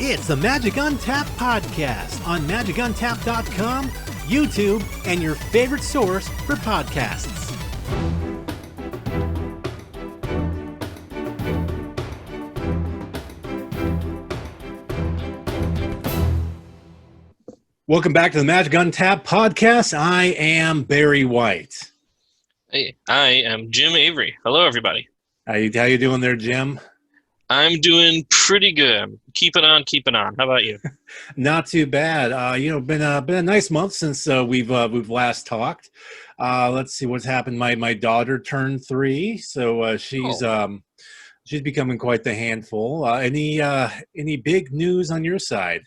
It's the Magic Untapped Podcast on MagicUntapped.com, YouTube, and your favorite source for podcasts. Welcome back to the Magic Untapped Podcast. I am Barry White. Hey, I am Jim Avery. Hello, everybody. How you doing there, Jim? I'm doing pretty good. Keeping on. How about you? Not too bad. Been a nice month since we've last talked. Let's see what's happened. My daughter turned 3, so she's becoming quite the handful. Any big news on your side?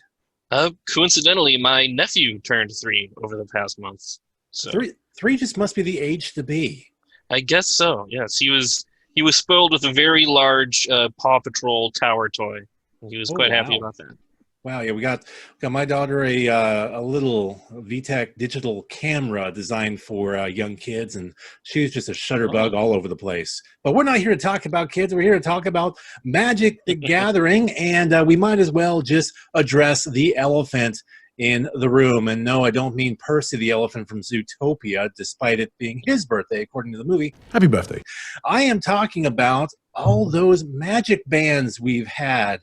Coincidentally, my nephew turned 3 over the past month. So three just must be the age to be. I guess so. Yes, he was spoiled with a very large Paw Patrol tower toy. He was quite happy about that. Wow, yeah, we got my daughter a little VTech digital camera designed for young kids, and she's just a shutterbug all over the place. But we're not here to talk about kids. We're here to talk about Magic the Gathering, and we might as well just address the elephant in the room. And no, I don't mean Percy the elephant from Zootopia, despite it being his birthday, according to the movie. Happy birthday. I am talking about all those Magic bands we've had,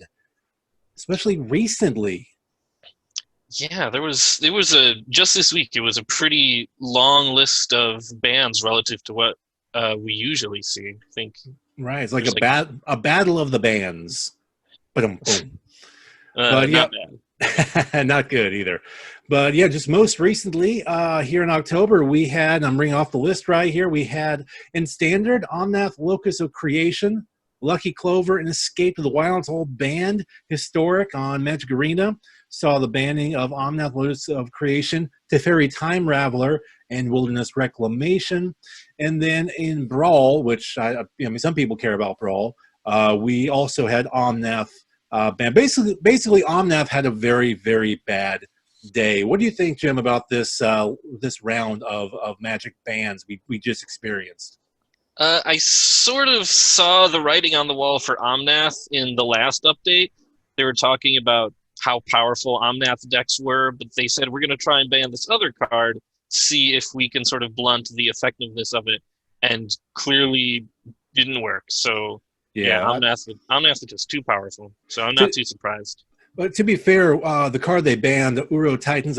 especially recently. Yeah, there was just this week, it was a pretty long list of bands relative to what we usually see. I think. Right, it's like a battle of the bands. Boom. But yeah. Not bad. Not good either. But yeah, just most recently here in October, we had, I'm bringing off the list right here, we had in Standard, Omnath, Locus of Creation, Lucky Clover, and Escape to the Wilds, all banned. Historic on Magic Arena saw the banning of Omnath, Locus of Creation, Teferi Time Raveler, and Wilderness Reclamation. And then in Brawl, which some people care about Brawl, we also had Omnath banned. Basically, Omnath had a very, very bad day. What do you think, Jim, about this round of Magic bans we just experienced? I sort of saw the writing on the wall for Omnath in the last update. They were talking about how powerful Omnath decks were, but they said, we're going to try and ban this other card, see if we can sort of blunt the effectiveness of it, and clearly didn't work. So yeah, Omnath is just too powerful, so I'm not too surprised. But to be fair, the card they banned, the Uro Titan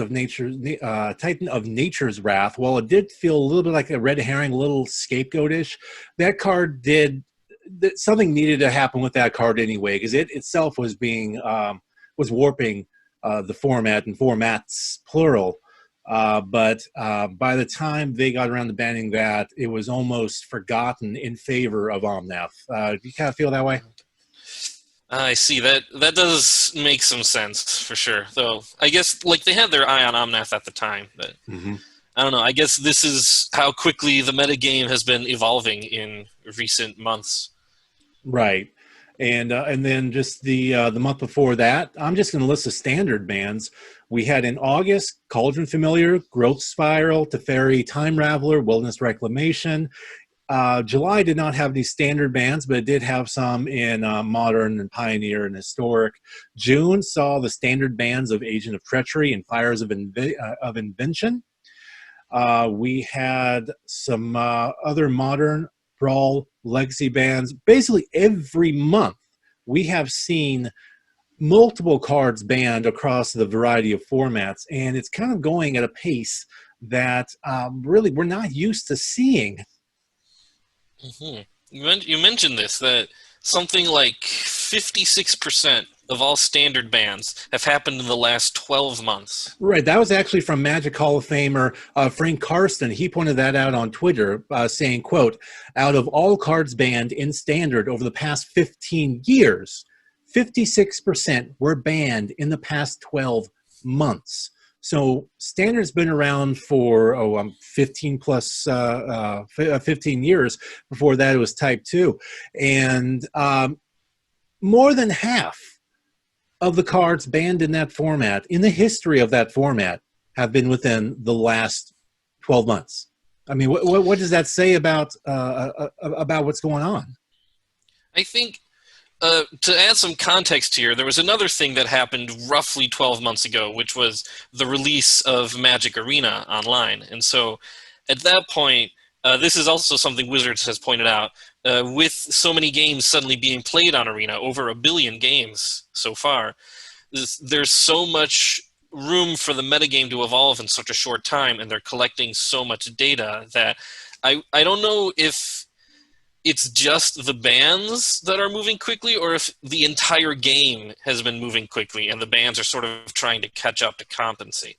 of Nature's Wrath, while it did feel a little bit like a red herring, a little scapegoatish, that card something needed to happen with that card anyway, because it itself was warping the format and formats plural. But by the time they got around to banning that, it was almost forgotten in favor of Omnath. Do you kind of feel that way? I see. That does make some sense, for sure. Though, I guess they had their eye on Omnath at the time. But I don't know. I guess this is how quickly the metagame has been evolving in recent months. Right. And then just the month before that, I'm just going to list the standard bans. We had in August, Cauldron Familiar, Growth Spiral, Teferi Time Raveler, Wilderness Reclamation. July did not have any standard bans, but it did have some in Modern and Pioneer and Historic. June saw the standard bans of Agent of Treachery and Fires of Invention. We had some other Modern, Brawl, Legacy bans. Basically every month we have seen multiple cards banned across the variety of formats, and it's kind of going at a pace that really we're not used to seeing. You mentioned this, that something like 56% of all standard bans have happened in the last 12 months. Right. That was actually from Magic Hall of Famer Frank Karsten. He pointed that out on Twitter, saying, quote, out of all cards banned in Standard over the past 15 years, 56% were banned in the past 12 months. So Standard's been around for 15 years. Before that, it was Type 2. And more than half of the cards banned in that format, in the history of that format, have been within the last 12 months. I mean, what does that say about what's going on? I think to add some context here, there was another thing that happened roughly 12 months ago, which was the release of Magic Arena online. And so at that point, this is also something Wizards has pointed out, with so many games suddenly being played on Arena, over 1 billion games so far, there's so much room for the metagame to evolve in such a short time, and they're collecting so much data that I don't know if it's just the bans that are moving quickly, or if the entire game has been moving quickly and the bans are sort of trying to catch up to compensate.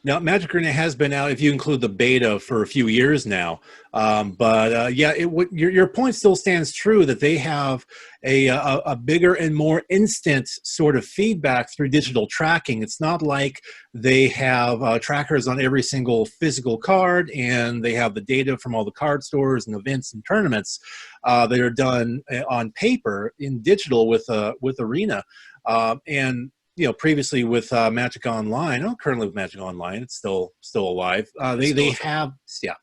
Now, Magic Arena has been out, if you include the beta, for a few years now. Yeah, your point still stands true that they have a bigger and more instant sort of feedback through digital tracking. It's not like they have trackers on every single physical card, and they have the data from all the card stores and events and tournaments that are done on paper in digital with Arena. And previously with Magic Online, currently with Magic Online, it's still alive. They have, yeah,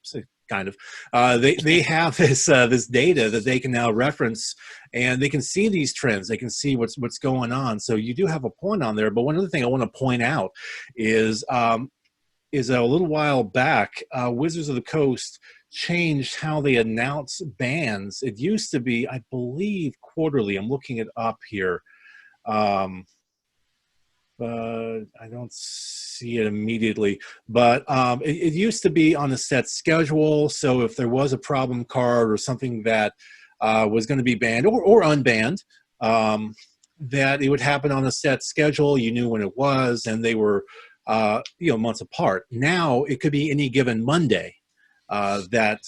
kind of. They have this data that they can now reference, and they can see these trends. They can see what's going on. So you do have a point on there. But one other thing I want to point out is a little while back, Wizards of the Coast changed how they announce bans. It used to be, I believe, quarterly. I'm looking it up here. I don't see it immediately. But it used to be on a set schedule. So if there was a problem card or something that was going to be banned or unbanned, that it would happen on a set schedule. You knew when it was, and they were months apart. Now it could be any given Monday that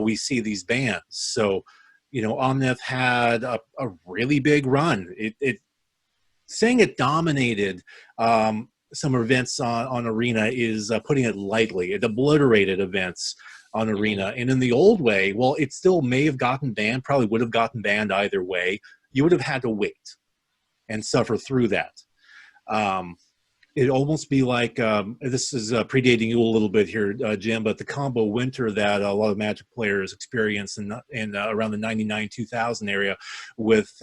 we see these bans. So Omnath had a really big run. Saying it dominated some events on Arena is putting it lightly. It obliterated events on Arena. And in the old way, well, it still may have gotten banned, probably would have gotten banned either way. You would have had to wait and suffer through that. It'd almost be like, this is predating you a little bit here, Jim, but the combo winter that a lot of Magic players experience in around the 99-2000 area with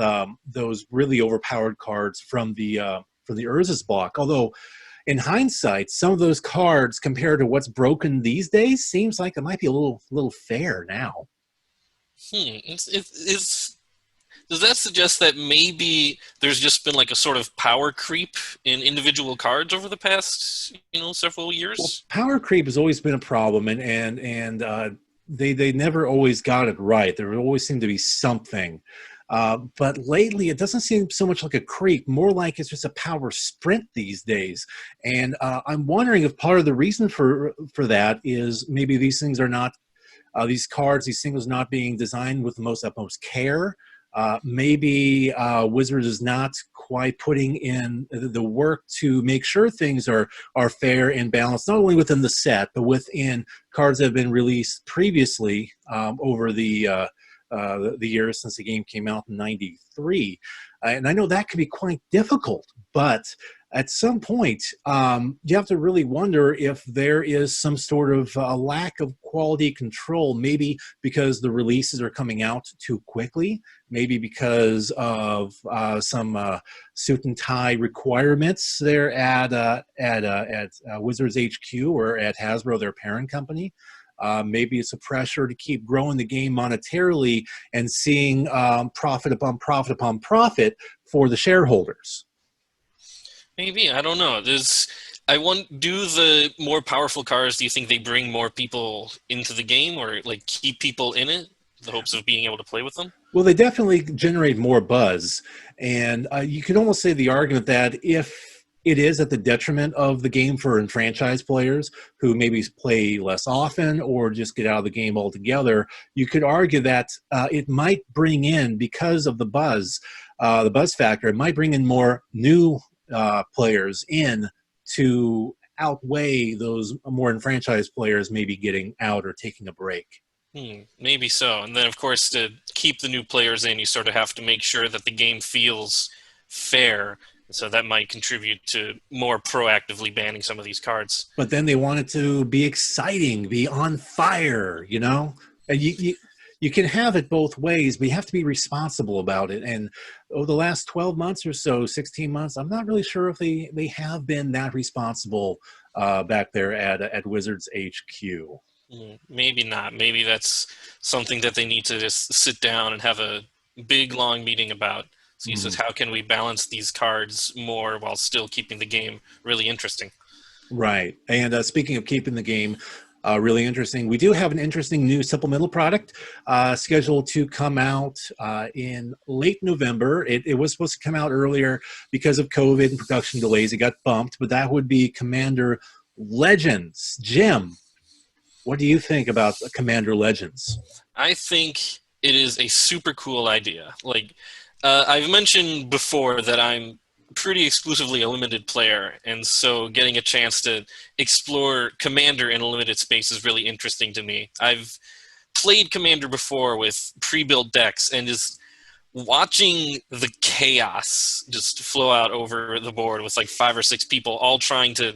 those really overpowered cards from the Urza's block. Although, in hindsight, some of those cards compared to what's broken these days seems like it might be a little fair now. Does that suggest that maybe there's just been like a sort of power creep in individual cards over the past, several years? Well, power creep has always been a problem, and they never always got it right. There always seemed to be something. But lately, it doesn't seem so much like a creep, more like it's just a power sprint these days. And I'm wondering if part of the reason for that is maybe these things are not, these cards, these singles not being designed with the utmost care. Maybe Wizards is not quite putting in the work to make sure things are fair and balanced, not only within the set, but within cards that have been released previously over the years since the game came out in '93. And I know that can be quite difficult, but at some point, you have to really wonder if there is some sort of lack of quality control, maybe because the releases are coming out too quickly, maybe because of some suit and tie requirements there at Wizards HQ or at Hasbro, their parent company. Maybe it's a pressure to keep growing the game monetarily and seeing profit upon profit upon profit for the shareholders. Maybe, I don't know. Do the more powerful cards, do you think they bring more people into the game or like keep people in it, the hopes of being able to play with them? Well, they definitely generate more buzz. And you could almost say the argument that if it is at the detriment of the game for enfranchised players who maybe play less often or just get out of the game altogether, you could argue that it might bring in, because of the buzz factor, it might bring in more new players in to outweigh those more enfranchised players maybe getting out or taking a break. Maybe so. And then, of course, to keep the new players in, you sort of have to make sure that the game feels fair. So that might contribute to more proactively banning some of these cards. But then they want it to be exciting, be on fire, And you you can have it both ways, but you have to be responsible about it. And over the last 12 months or so, 16 months, I'm not really sure if they have been that responsible back there at Wizards HQ. Maybe not. Maybe that's something that they need to just sit down and have a big, long meeting about. So he says, how can we balance these cards more while still keeping the game really interesting? Right. And speaking of keeping the game really interesting, we do have an interesting new supplemental product scheduled to come out in late November. It was supposed to come out earlier because of COVID and production delays. It got bumped, but that would be Commander Legends. Jim, what do you think about Commander Legends? I think it is a super cool idea. Like, I've mentioned before that I'm pretty exclusively a limited player, and so getting a chance to explore Commander in a limited space is really interesting to me. I've played Commander before with pre-built decks, and just watching the chaos just flow out over the board with like 5 or 6 people all trying to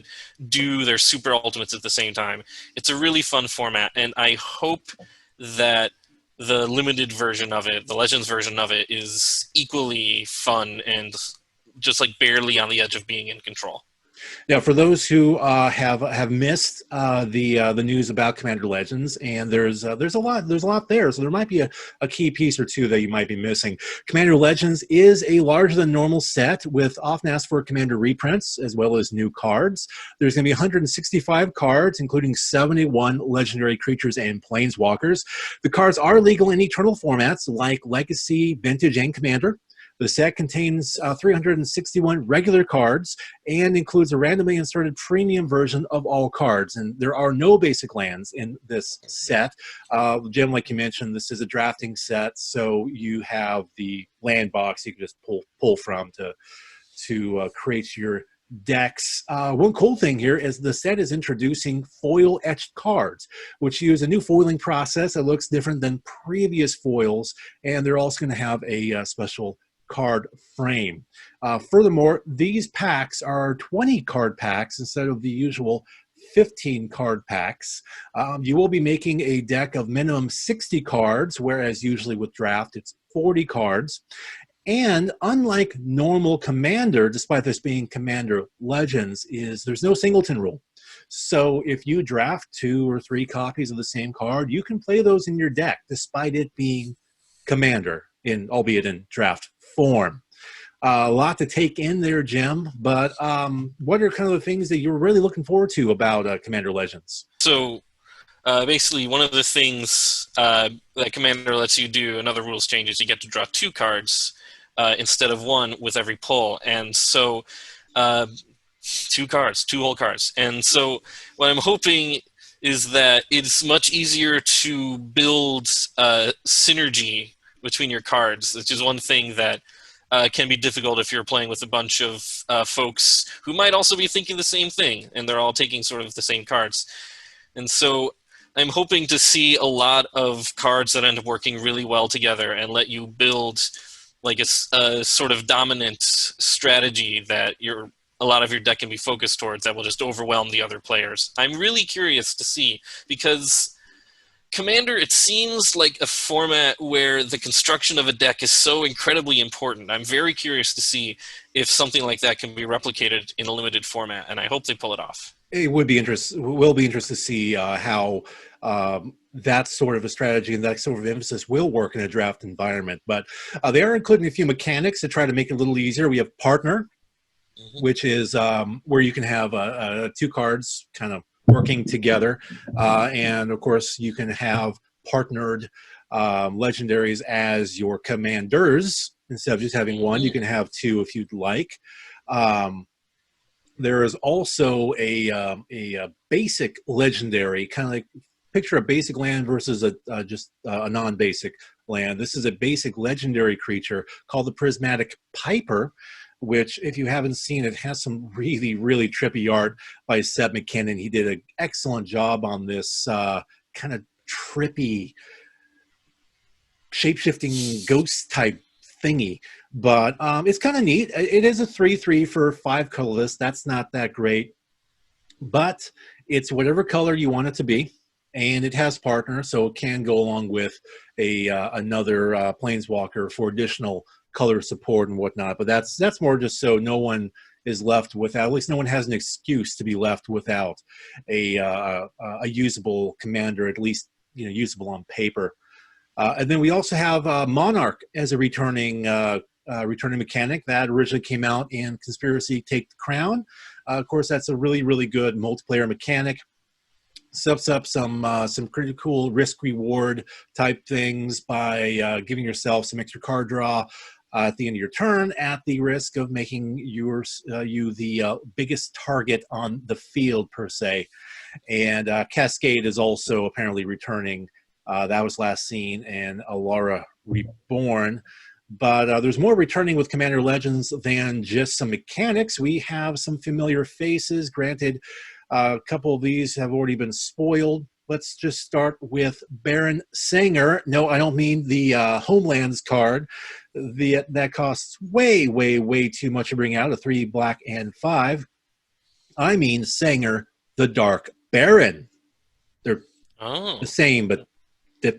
do their super ultimates at the same time. It's a really fun format, and I hope that the limited version of it, the Legends version of it, is equally fun and just like barely on the edge of being in control. Now, for those who have missed the news about Commander Legends, and there's a lot there, so there might be a key piece or two that you might be missing. Commander Legends is a larger than normal set with often asked for Commander reprints as well as new cards. There's going to be 165 cards, including 71 legendary creatures and planeswalkers. The cards are legal in Eternal formats like Legacy, Vintage, and Commander. The set contains 361 regular cards and includes a randomly inserted premium version of all cards. And there are no basic lands in this set. Jim, like you mentioned, this is a drafting set, so you have the land box you can just pull from to create your decks. One cool thing here is the set is introducing foil etched cards, which use a new foiling process that looks different than previous foils, and they're also going to have a special card frame. Furthermore, these packs are 20 card packs instead of the usual 15 card packs. You will be making a deck of minimum 60 cards, whereas usually with draft it's 40 cards. And unlike normal Commander, despite this being Commander Legends, there's no singleton rule. So if you draft 2 or 3 copies of the same card, you can play those in your deck despite it being Commander, albeit in draft form. A lot to take in there, Jim, but what are kind of the things that you're really looking forward to about Commander Legends? So basically, one of the things that Commander lets you do, another rules change, is you get to draw 2 cards instead of 1 with every pull. And so 2 cards, 2 whole cards. And so what I'm hoping is that it's much easier to build synergy between your cards, which is one thing that can be difficult if you're playing with a bunch of folks who might also be thinking the same thing, and they're all taking sort of the same cards. And so I'm hoping to see a lot of cards that end up working really well together and let you build like a sort of dominant strategy that a lot of your deck can be focused towards that will just overwhelm the other players. I'm really curious to see, because Commander, it seems like a format where the construction of a deck is so incredibly important. I'm very curious to see if something like that can be replicated in a limited format, and I hope they pull it off. It will be interesting to see how that sort of a strategy and that sort of emphasis will work in a draft environment. But they are including a few mechanics to try to make it a little easier. We have Partner, which is where you can have 2 cards kind of working together, and of course you can have partnered legendaries as your commanders. Instead of just having 1, you can have 2 if you'd like. There is also a basic legendary, kind of like picture a basic land versus just a non-basic land. This is a basic legendary creature called the Prismatic Piper, which, if you haven't seen it, has some really, really trippy art by Seb McKinnon. He did an excellent job on this kind of trippy, shape-shifting ghost type thingy. But it's kind of neat. It is a 3/3 for 5 colorless. That's not that great. But it's whatever color you want it to be. and it has partner, so it can go along with another planeswalker for additional color support and whatnot. But that's more just so no one is left without, at least no one has an excuse to be left without a usable commander, at least usable on paper. And then we also have Monarch as a returning mechanic that originally came out in Conspiracy Take the Crown. Of course, that's a really, really good multiplayer mechanic. Sets up some pretty cool risk reward type things by giving yourself some extra card draw at the end of your turn, at the risk of making you the biggest target on the field per se. And Cascade is also apparently returning. That was last seen in Alara Reborn. But there's more returning with Commander Legends than just some mechanics. We have some familiar faces. Granted, a couple of these have already been spoiled. Let's just start with Baron Sanger. No, I don't mean the Homelands card. That costs way, way, way too much to bring out, a 3 black and 5. I mean Sanger, the Dark Baron. They're the same, but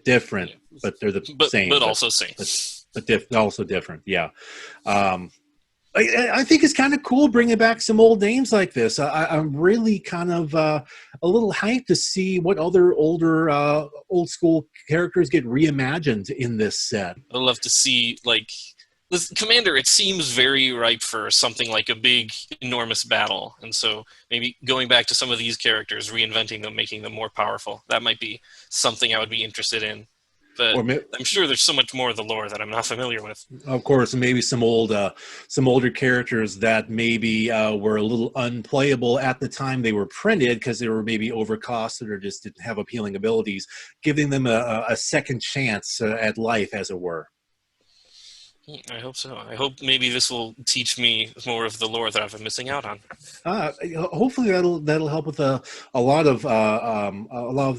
different. But they're the same. But also same. But also different, yeah. I think it's kind of cool bringing back some old names like this. I'm really kind of a little hyped to see what other old school characters get reimagined in this set. I'd love to see, like, this Commander, it seems very ripe for something like a big, enormous battle. And so maybe going back to some of these characters, reinventing them, making them more powerful, that might be something I would be interested in. But I'm sure there's so much more of the lore that I'm not familiar with. Of course, maybe some older characters that maybe were a little unplayable at the time they were printed because they were maybe overcosted or just didn't have appealing abilities, giving them a second chance at life, as it were. I hope so. I hope maybe this will teach me more of the lore that I've been missing out on. Hopefully that'll help with a lot of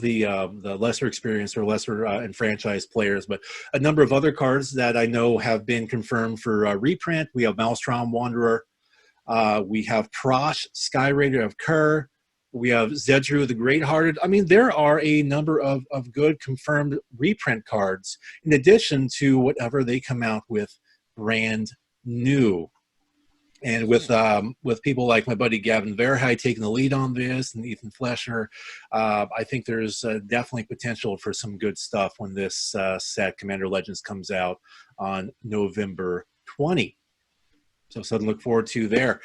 the lesser experienced or lesser enfranchised players. But a number of other cards that I know have been confirmed for reprint. We have Maelstrom Wanderer. We have Prosh, Sky Raider of Kerr. We have Zedru the Great-Hearted. I mean, there are a number of good confirmed reprint cards in addition to whatever they come out with brand new. And with people like my buddy Gavin Verhey taking the lead on this and Ethan Fleshner, I think there's definitely potential for some good stuff when this set, Commander Legends, comes out on November 20. So something to look forward to there.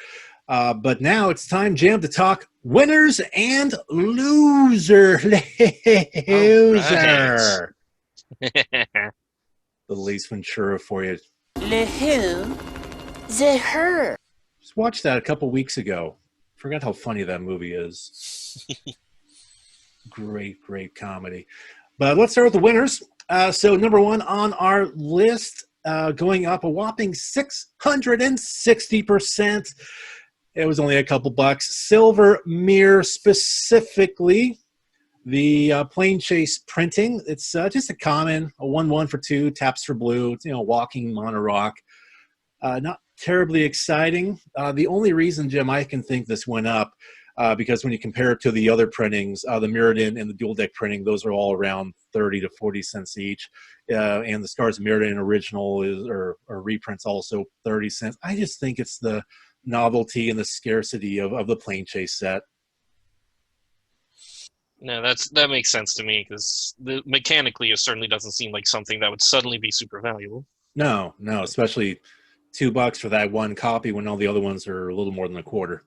But now it's time, Jam, to talk winners and loser. Loser. The Lace Ventura for you. Le who? The her. Just watched that a couple weeks ago. Forgot how funny that movie is. Great comedy. But let's start with the winners. So number one on our list, going up a whopping 660%. It was only a couple bucks. Silver Mirror, specifically the Plane Chase printing. It's just a common, a 1/1 for 2, taps for blue. It's, walking mono rock. Not terribly exciting. The only reason, Jim, I can think this went up, because when you compare it to the other printings, the Mirrodin and the dual deck printing, those are all around 30 to 40 cents each. And the Scars of Mirrodin original or reprints also 30 cents. I just think it's the novelty and the scarcity of the Plane Chase set. No, that makes sense to me, because mechanically it certainly doesn't seem like something that would suddenly be super valuable. No, especially $2 for that one copy when all the other ones are a little more than a quarter.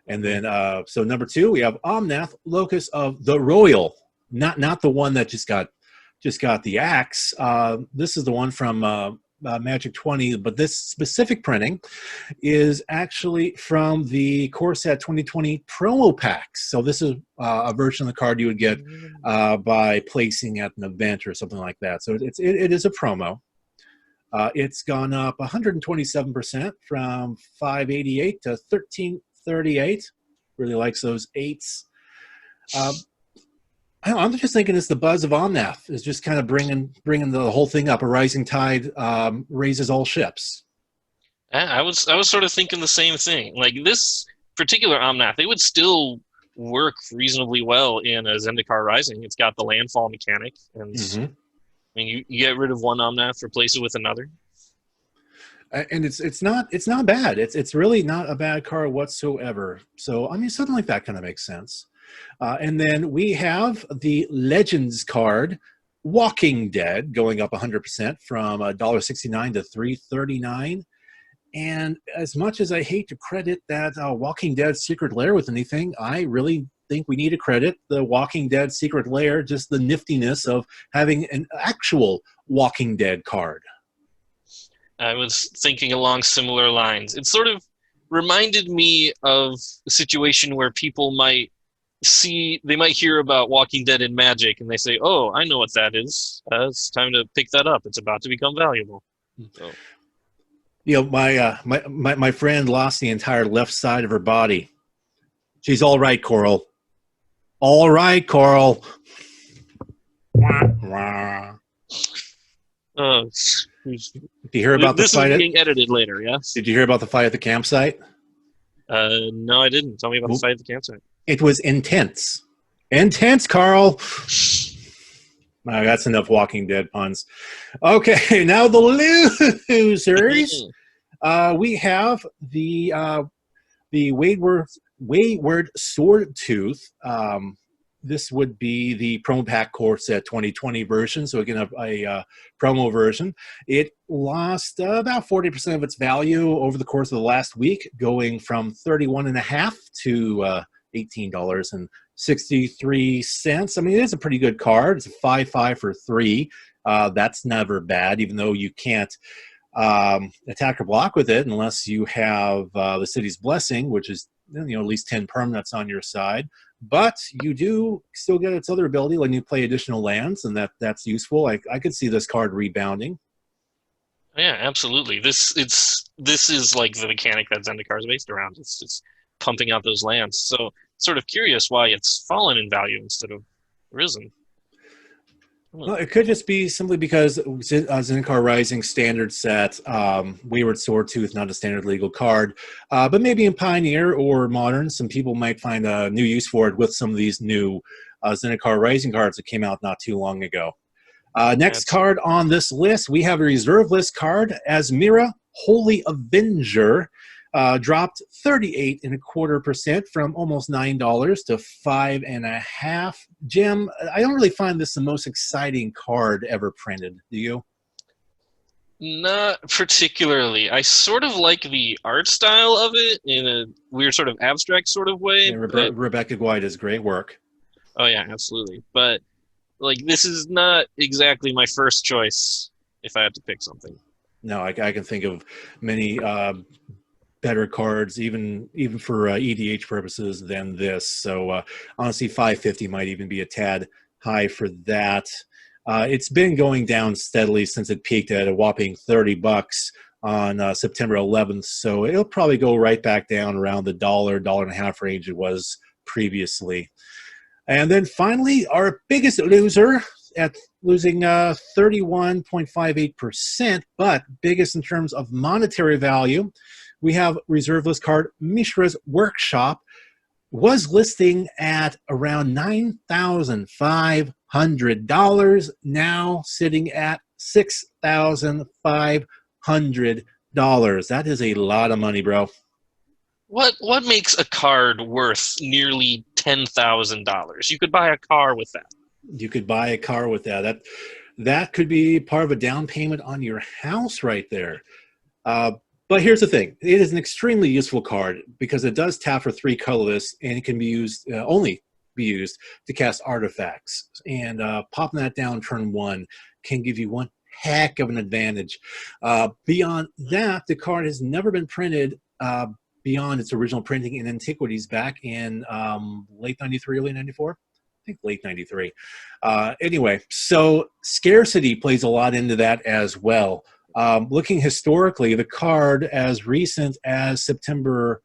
And then, so number 2, we have Omnath, Locus of the Royal, not the one that just got the axe. This is the one from Magic 20, but this specific printing is actually from the Core Set 2020 promo packs. So this is a version of the card you would get by placing at an event or something like that. So it is a promo. It's gone up 127% from 588 to 1338. Really likes those 8s. I'm just thinking it's the buzz of Omnath is just kind of bringing the whole thing up. A rising tide raises all ships. I was sort of thinking the same thing. Like, this particular Omnath, it would still work reasonably well in a Zendikar Rising. It's got the landfall mechanic, and I mean, you get rid of one Omnath, replace it with another. And it's not bad. It's really not a bad card whatsoever. So I mean, something like that kind of makes sense. And then we have the Legends card, Walking Dead, going up 100% from $1.69 to $3.39. And as much as I hate to credit that Walking Dead Secret Lair with anything, I really think we need to credit the Walking Dead Secret Lair, just the niftiness of having an actual Walking Dead card. I was thinking along similar lines. It sort of reminded me of a situation where people might hear about Walking Dead in Magic, and they say, "Oh, I know what that is. It's time to pick that up. It's about to become valuable." So. You know, my friend lost the entire left side of her body. She's all right, Coral. All right, Coral. Did you hear about the fight? This is being edited later, yes? Did you hear about the fight at the campsite? No, I didn't. Tell me about the fight at the campsite. It was intense. Intense, Carl. That's enough Walking Dead puns. Okay, now the losers. We have the WAYWORD SWORDTOOth. This would be the promo pack core set 2020 version. So again, a promo version. It lost about 40% of its value over the course of the last week, going from $31.50 to $18.63. I mean, it is a pretty good card. It's a 5/5 for 3. That's never bad, even though you can't attack or block with it unless you have the City's Blessing, which is at least 10 permanents on your side. But you do still get its other ability when you play additional lands, and that's useful. I could see this card rebounding. Yeah, absolutely. This is like the mechanic that Zendikar is based around. It's just pumping out those lands. So sort of curious why it's fallen in value instead of risen. Well, it could just be simply because Zendikar Rising standard set, WAYWORD SWORDTOOth, not a standard legal card. But maybe in Pioneer or Modern, some people might find a new use for it with some of these new Zendikar Rising cards that came out not too long ago. Next card on this list, we have a reserve list card, ASMIRA, Holy Avenger. Dropped 38.25% from almost $9 to $5.50. Jim, I don't really find this the most exciting card ever printed. Do you? Not particularly. I sort of like the art style of it in a weird sort of abstract sort of way. Yeah, Rebecca Guy does great work. Oh yeah, absolutely. But like, this is not exactly my first choice if I had to pick something. No, I can think of many better cards, even for EDH purposes, than this. So honestly, $5.50 might even be a tad high for that. It's been going down steadily since it peaked at a whopping $30 on September 11th. So it'll probably go right back down around the $1.50 range it was previously. And then finally, our biggest loser at losing 31.58%, but biggest in terms of monetary value. We have reserve list card Mishra's Workshop, was listing at around $9,500, now sitting at $6,500. That is a lot of money, bro. What makes a card worth nearly $10,000? You could buy a car with that. You could buy a car with that. That could be part of a down payment on your house right there. But here's the thing. It is an extremely useful card because it does tap for 3 colorless, and it can be used only be used to cast artifacts. And popping that down turn 1 can give you one heck of an advantage. Beyond that, the card has never been printed beyond its original printing in Antiquities back in late 93, early 94. I think late 93. Anyway, so scarcity plays a lot into that as well. Looking historically, the card as recent as September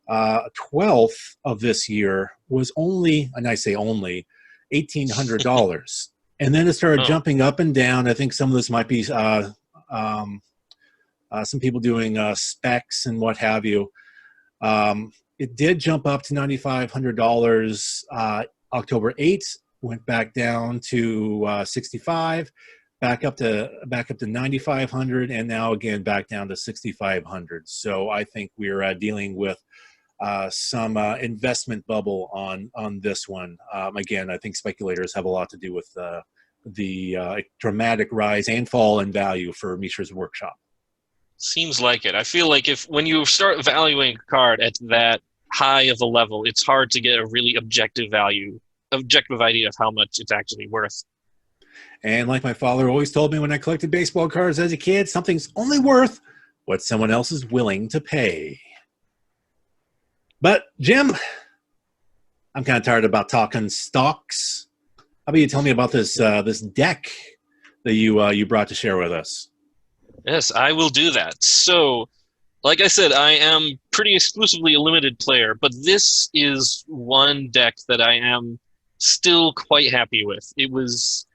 12th of this year was only, and I say only, $1,800. And then it started jumping up and down. I think some of this might be some people doing specs and what have you. it did jump up to $9,500 October 8th, went back down to 65, back up to 9,500, and now again back down to 6,500. So I think we're dealing with some investment bubble on this one. Again, I think speculators have a lot to do with the dramatic rise and fall in value for Mishra's Workshop. Seems like it. I feel like when you start valuing a card at that high of a level, it's hard to get a really objective idea of how much it's actually worth. And like my father always told me when I collected baseball cards as a kid, something's only worth what someone else is willing to pay. But Jim, I'm kind of tired about talking stocks. How about you tell me about this deck that you brought to share with us? Yes, I will do that. So, like I said, I am pretty exclusively a limited player, but this is one deck that I am still quite happy with. It was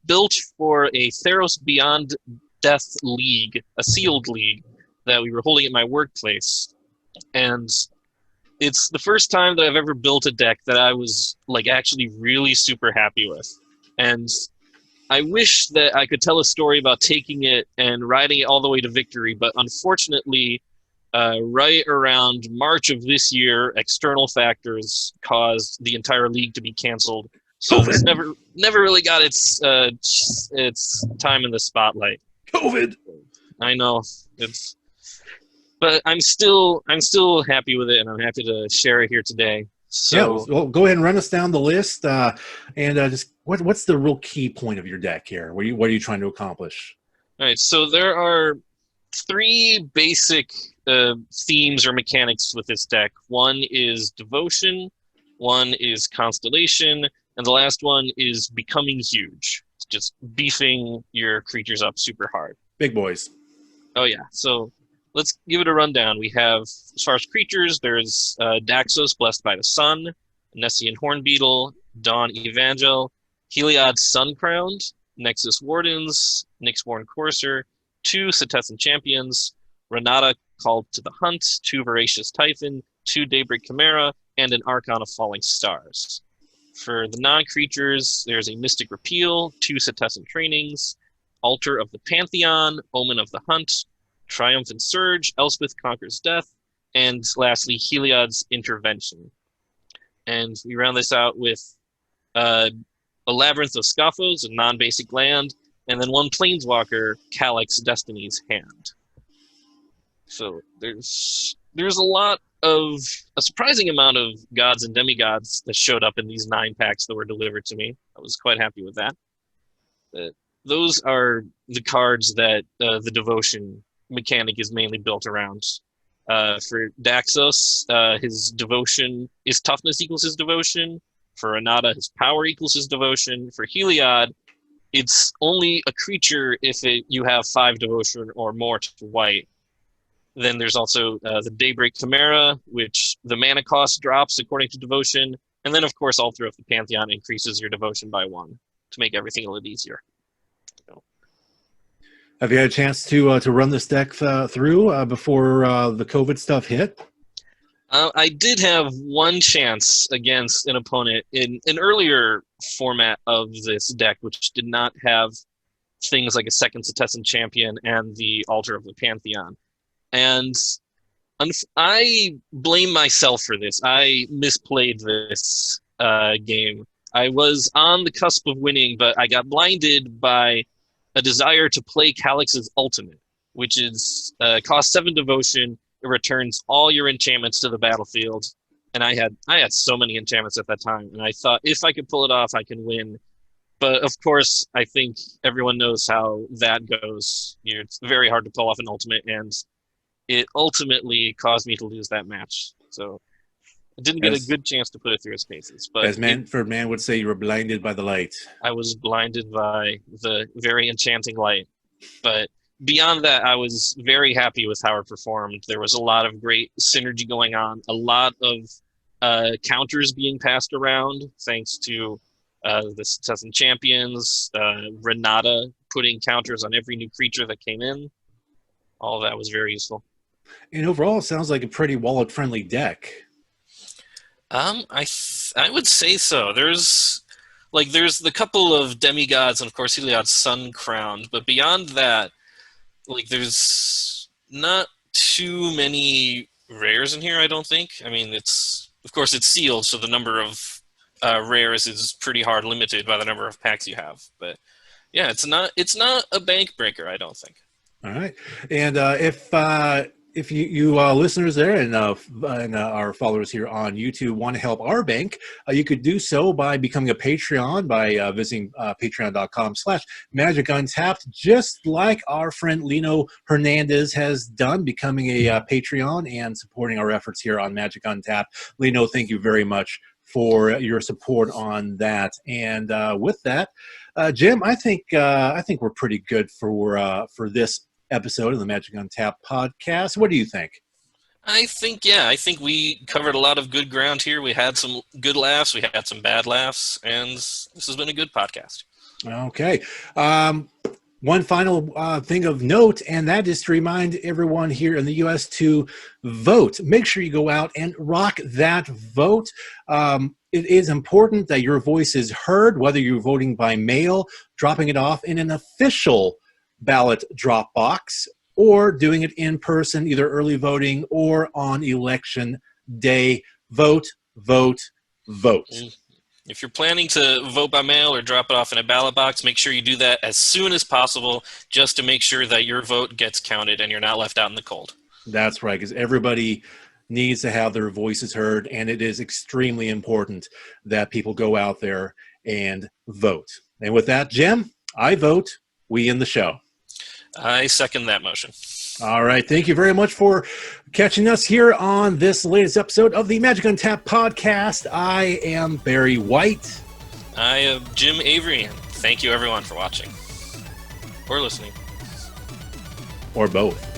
built for a Theros Beyond Death League, a sealed league that we were holding at my workplace. And it's the first time that I've ever built a deck that I was like actually really super happy with. And I wish that I could tell a story about taking it and riding it all the way to victory, but unfortunately, right around March of this year, external factors caused the entire league to be canceled. So COVID. This never really got its time in the spotlight. COVID. I know but I'm still happy with it, and I'm happy to share it here today. So, yeah, well, go ahead and run us down the list, and just what's the real key point of your deck here? What are you trying to accomplish? All right, so there are three basic themes or mechanics with this deck. One is devotion, one is constellation, and the last one is becoming huge. It's just beefing your creatures up super hard. Big boys. Oh yeah, so let's give it a rundown. We have, as far as creatures, there's Daxos, Blessed by the Sun, Nessian Hornbeetle, Dawn Evangel, Heliod Suncrowned, Nexus Wardens, Nyxborn Courser, 2 Setessan Champions, Renata Called to the Hunt, 2 Voracious Typhon, 2 Daybreak Chimera, and an Archon of Falling Stars. For the non-creatures, there's a Mystic Repeal, 2 Setessan Trainings, Altar of the Pantheon, Omen of the Hunt, Triumphant Surge, Elspeth Conquers Death, and lastly, Heliod's Intervention. And we round this out with a Labyrinth of Scoffos, a non-basic land, and then 1 Planeswalker, Calyx Destiny's Hand. So there's a surprising amount of gods and demigods that showed up in these 9 packs that were delivered to me. I was quite happy with that. Those are the cards that the devotion mechanic is mainly built around. For Daxos, his devotion, his toughness equals his devotion. For Renata, his power equals his devotion. For Heliod, it's only a creature if you have 5 devotion or more to white. Then there's also the Daybreak Chimera, which the mana cost drops according to devotion. And then, of course, Altar of the Pantheon increases your devotion by 1 to make everything a little easier. Have you had a chance to run this deck through before the COVID stuff hit? I did have one chance against an opponent in an earlier format of this deck, which did not have things like a second Setessan Champion and the Altar of the Pantheon. And I blame myself for this. I misplayed this game. I was on the cusp of winning, but I got blinded by a desire to play Calyx's Ultimate, which is cost 7 devotion. It returns all your enchantments to the battlefield. And I had so many enchantments at that time, and I thought if I could pull it off, I can win. But of course, I think everyone knows how that goes. It's very hard to pull off an ultimate, and it ultimately caused me to lose that match. So I didn't get a good chance to put it through its paces. But as Manfred Mann would say, you were blinded by the light. I was blinded by the very enchanting light. But beyond that, I was very happy with how it performed. There was a lot of great synergy going on, a lot of counters being passed around, thanks to the Setessan Champions, Renata putting counters on every new creature that came in. All of that was very useful. And overall, it sounds like a pretty wallet-friendly deck. I would say so. There's the couple of demigods, and of course Heliod's sun crowned, but beyond that, like there's not too many rares in here, I don't think. I mean, it's sealed, so the number of rares is pretty hard limited by the number of packs you have. But yeah, it's not a bank breaker, I don't think. All right, and if you listeners there and our followers here on YouTube want to help our bank, you could do so by becoming a Patreon by visiting patreon.com/Magic Untapped, just like our friend Lino Hernandez has done, becoming a Patreon and supporting our efforts here on Magic Untapped. Lino, thank you very much for your support on that. And with that, Jim, I think we're pretty good for this episode of the Magic Untapped podcast. What do you think? I think we covered a lot of good ground here. We had some good laughs, we had some bad laughs, and this has been a good podcast. Okay. One final thing of note, and that is to remind everyone here in the U.S. to vote. Make sure you go out and rock that vote. It is important that your voice is heard, whether you're voting by mail, dropping it off in an official ballot drop box, or doing it in person, either early voting or on election day. Vote, vote, vote. If you're planning to vote by mail or drop it off in a ballot box, make sure you do that as soon as possible, just to make sure that your vote gets counted and you're not left out in the cold. That's right, because everybody needs to have their voices heard, and it is extremely important that people go out there and vote. And with that, Jim, I vote we end the show. I second that motion. All right. Thank you very much for catching us here on this latest episode of the Magic Untapped podcast. I am Barry White. I am Jim Avery. And thank you, everyone, for watching or listening. Or both.